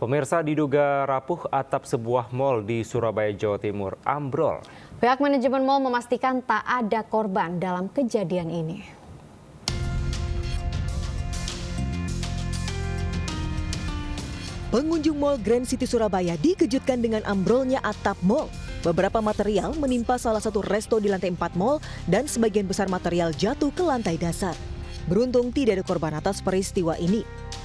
Pemirsa, diduga rapuh atap sebuah mal di Surabaya, Jawa Timur ambrol. Pihak manajemen mal memastikan tak ada korban dalam kejadian ini. Pengunjung Mall Grand City Surabaya dikejutkan dengan ambrolnya atap mal. Beberapa material menimpa salah satu resto di lantai 4 mal dan sebagian besar material jatuh ke lantai dasar. Beruntung tidak ada korban atas peristiwa ini.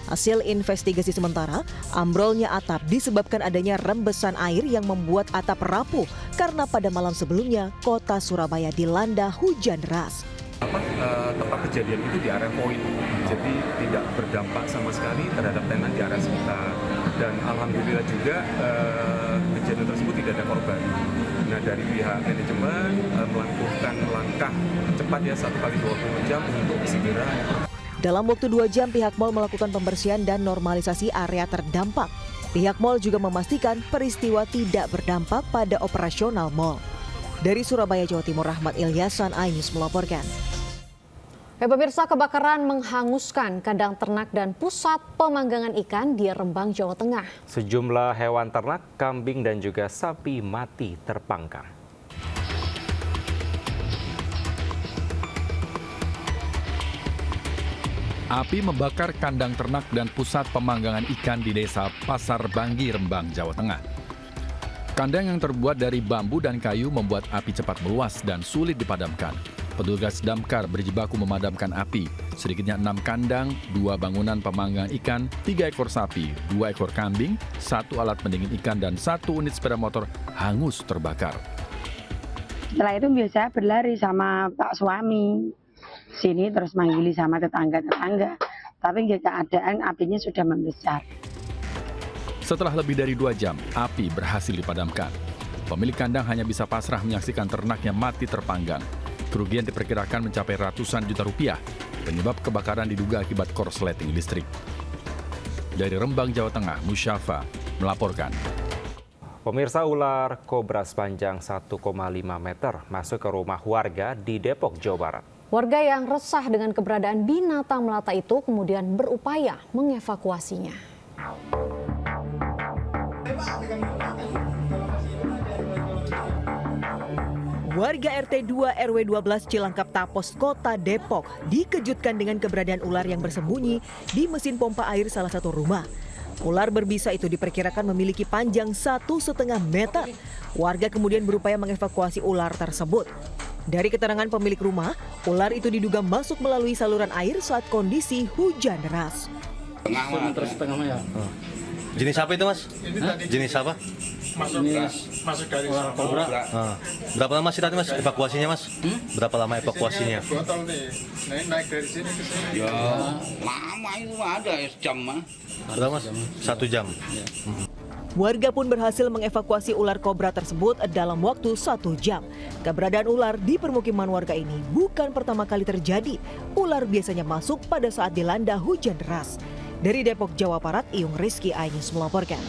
Hasil investigasi sementara, ambrolnya atap disebabkan adanya rembesan air yang membuat atap rapuh karena pada malam sebelumnya kota Surabaya dilanda hujan deras. Tempat kejadian itu di area poin, jadi tidak berdampak sama sekali terhadap tenan di area sekitar. Dan alhamdulillah juga kejadian tersebut tidak ada korban. Nah, dari pihak manajemen melakukan langkah cepat ya 1 kali 20 jam untuk segera. Dalam waktu 2 jam pihak mal melakukan pembersihan dan normalisasi area terdampak. Pihak mal juga memastikan peristiwa tidak berdampak pada operasional mal. Dari Surabaya, Jawa Timur, Rahmat Ilyasan, iNews melaporkan. Pemirsa, kebakaran menghanguskan kandang ternak dan pusat pemanggangan ikan di Rembang, Jawa Tengah. Sejumlah hewan ternak, kambing dan juga sapi mati terpanggang. Api membakar kandang ternak dan pusat pemanggangan ikan di desa Pasar Banggi, Rembang, Jawa Tengah. Kandang yang terbuat dari bambu dan kayu membuat api cepat meluas dan sulit dipadamkan. Petugas damkar berjibaku memadamkan api. Sedikitnya 6 kandang, 2 bangunan pemanggangan ikan, 3 ekor sapi, 2 ekor kambing, 1 alat pendingin ikan, dan 1 unit sepeda motor hangus terbakar. Setelah itu biasa berlari sama Pak suami. Sini terus manggili sama tetangga-tetangga. Tapi keadaan apinya sudah membesar. Setelah lebih dari 2 jam, api berhasil dipadamkan. Pemilik kandang hanya bisa pasrah menyaksikan ternaknya mati terpanggang. Kerugian diperkirakan mencapai ratusan juta rupiah. Penyebab kebakaran diduga akibat korsleting listrik. Dari Rembang, Jawa Tengah, Musyafa melaporkan. Pemirsa, ular kobra sepanjang 1,5 meter masuk ke rumah warga di Depok, Jawa Barat. Warga yang resah dengan keberadaan binatang melata itu kemudian berupaya mengevakuasinya. Warga RT 2 RW 12 Cilangkap Tapos, Kota Depok dikejutkan dengan keberadaan ular yang bersembunyi di mesin pompa air salah satu rumah. Ular berbisa itu diperkirakan memiliki panjang 1,5 meter. Warga kemudian berupaya mengevakuasi ular tersebut. Dari keterangan pemilik rumah, ular itu diduga masuk melalui saluran air saat kondisi hujan deras. Jenis apa itu, Mas? Jenis apa? Masuk dari kobra. Berapa lama sih tadi, Mas, evakuasinya, Mas? Berapa lama evakuasinya? Botol nih. Naik dari sini ke sini. Ya, lama itu ada sejam mah. Berapa, Mas? 1 jam. Warga pun berhasil mengevakuasi ular kobra tersebut dalam waktu 1 jam. Keberadaan ular di permukiman warga ini bukan pertama kali terjadi. Ular biasanya masuk pada saat dilanda hujan deras. Dari Depok, Jawa Barat, Iyung Rizky, iNews melaporkan.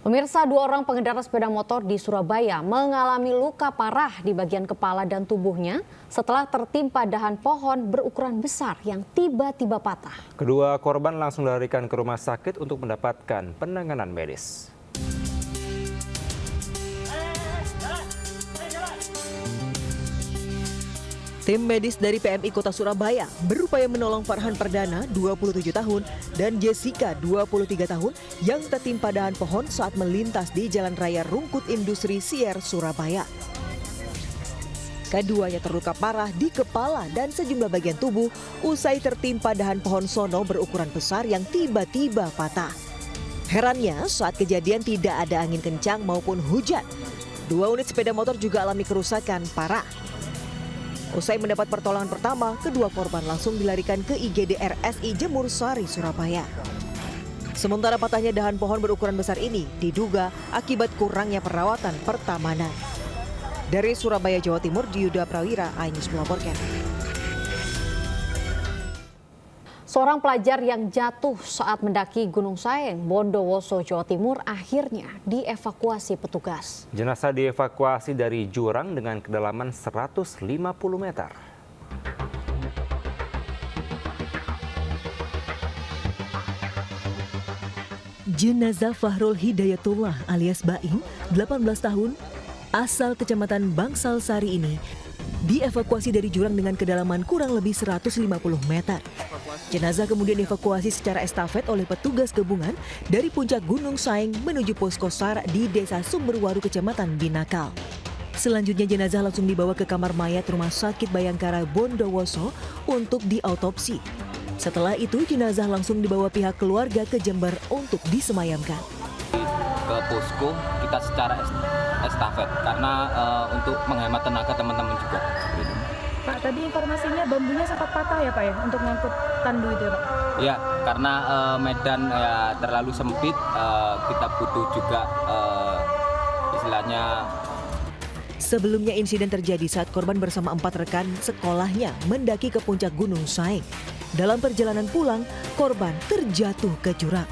Pemirsa, 2 orang pengendara sepeda motor di Surabaya mengalami luka parah di bagian kepala dan tubuhnya setelah tertimpa dahan pohon berukuran besar yang tiba-tiba patah. Kedua korban langsung dilarikan ke rumah sakit untuk mendapatkan penanganan medis. Tim medis dari PMI Kota Surabaya berupaya menolong Farhan Perdana, 27 tahun, dan Jessica, 23 tahun, yang tertimpa dahan pohon saat melintas di Jalan Raya Rungkut Industri Sier, Surabaya. Keduanya terluka parah di kepala dan sejumlah bagian tubuh usai tertimpa dahan pohon sono berukuran besar yang tiba-tiba patah. Herannya, saat kejadian tidak ada angin kencang maupun hujan. 2 unit sepeda motor juga alami kerusakan parah. Usai mendapat pertolongan pertama, kedua korban langsung dilarikan ke IGD RSI Jemur Sari, Surabaya. Sementara patahnya dahan pohon berukuran besar ini diduga akibat kurangnya perawatan pertamanan. Dari Surabaya, Jawa Timur, Diyuda Prawira, iNews melaporkan. Seorang pelajar yang jatuh saat mendaki Gunung Saeng, Bondowoso, Jawa Timur akhirnya dievakuasi petugas. Jenazah dievakuasi dari jurang dengan kedalaman 150 meter. Jenazah Fahrul Hidayatullah alias Baim, 18 tahun, asal Kecamatan Bangsal Sari ini dievakuasi dari jurang dengan kedalaman kurang lebih 150 meter. Jenazah kemudian dievakuasi secara estafet oleh petugas gabungan dari puncak Gunung Saeng menuju posko SAR di Desa Sumberwaru, Kecamatan Binakal. Selanjutnya jenazah langsung dibawa ke kamar mayat Rumah Sakit Bayangkara Bondowoso untuk diautopsi. Setelah itu jenazah langsung dibawa pihak keluarga ke Jember untuk disemayamkan. Ke posko kita secara estafet karena untuk menghemat tenaga teman-teman juga. Pak, tadi informasinya bambunya sempat patah ya Pak ya untuk ngangkut tandu itu ya Pak? Ya, karena medan ya terlalu sempit, kita butuh juga istilahnya. Sebelumnya insiden terjadi saat korban bersama 4 rekan sekolahnya mendaki ke puncak Gunung Saeng. Dalam perjalanan pulang, korban terjatuh ke jurang.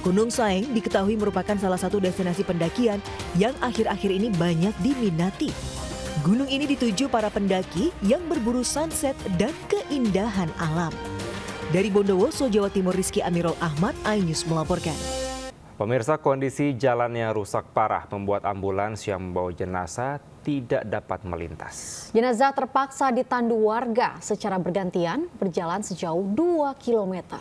Gunung Saeng diketahui merupakan salah satu destinasi pendakian yang akhir-akhir ini banyak diminati. Gunung ini dituju para pendaki yang berburu sunset dan keindahan alam. Dari Bondowoso, Jawa Timur, Rizky Amirul Ahmad, iNews melaporkan. Pemirsa, kondisi jalan yang rusak parah membuat ambulans yang membawa jenazah tidak dapat melintas. Jenazah terpaksa ditandu warga secara bergantian berjalan sejauh 2 km.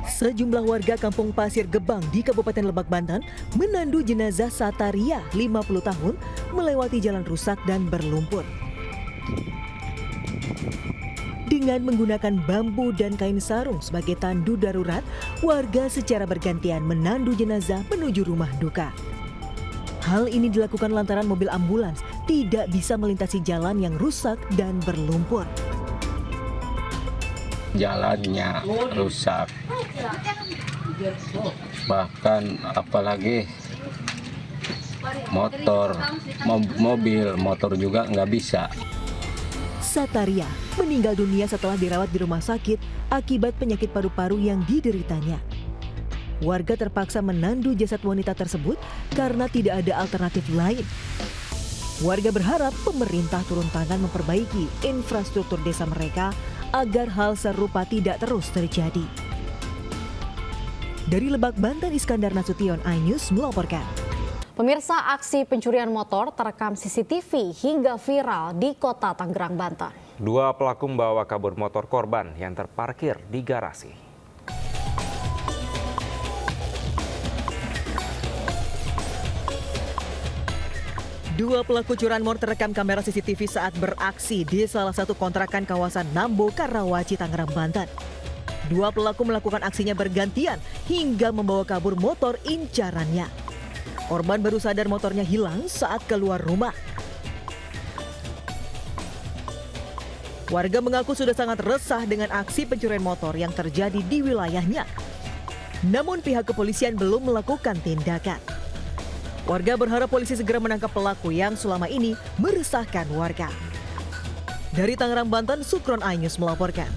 Sejumlah warga Kampung Pasir Gebang di Kabupaten Lebak, Banten menandu jenazah Sataria 50 tahun melewati jalan rusak dan berlumpur. Dengan menggunakan bambu dan kain sarung sebagai tandu darurat, warga secara bergantian menandu jenazah menuju rumah duka. Hal ini dilakukan lantaran mobil ambulans tidak bisa melintasi jalan yang rusak dan berlumpur. Jalannya rusak, bahkan apalagi motor juga nggak bisa. Sataria meninggal dunia setelah dirawat di rumah sakit akibat penyakit paru-paru yang dideritanya. Warga terpaksa menandu jasad wanita tersebut karena tidak ada alternatif lain. Warga berharap pemerintah turun tangan memperbaiki infrastruktur desa mereka agar hal serupa tidak terus terjadi. Dari Lebak, Banten, Iskandar Nasution, iNews melaporkan. Pemirsa, aksi pencurian motor terekam CCTV hingga viral di kota Tangerang, Banten. 2 pelaku membawa kabur motor korban yang terparkir di garasi. Dua pelaku curanmor terekam kamera CCTV saat beraksi di salah satu kontrakan kawasan Nambo, Karawaci, Tangerang, Banten. 2 pelaku melakukan aksinya bergantian hingga membawa kabur motor incarannya. Korban baru sadar motornya hilang saat keluar rumah. Warga mengaku sudah sangat resah dengan aksi pencurian motor yang terjadi di wilayahnya. Namun pihak kepolisian belum melakukan tindakan. Warga berharap polisi segera menangkap pelaku yang selama ini meresahkan warga. Dari Tangerang, Banten, Sukron, iNews melaporkan.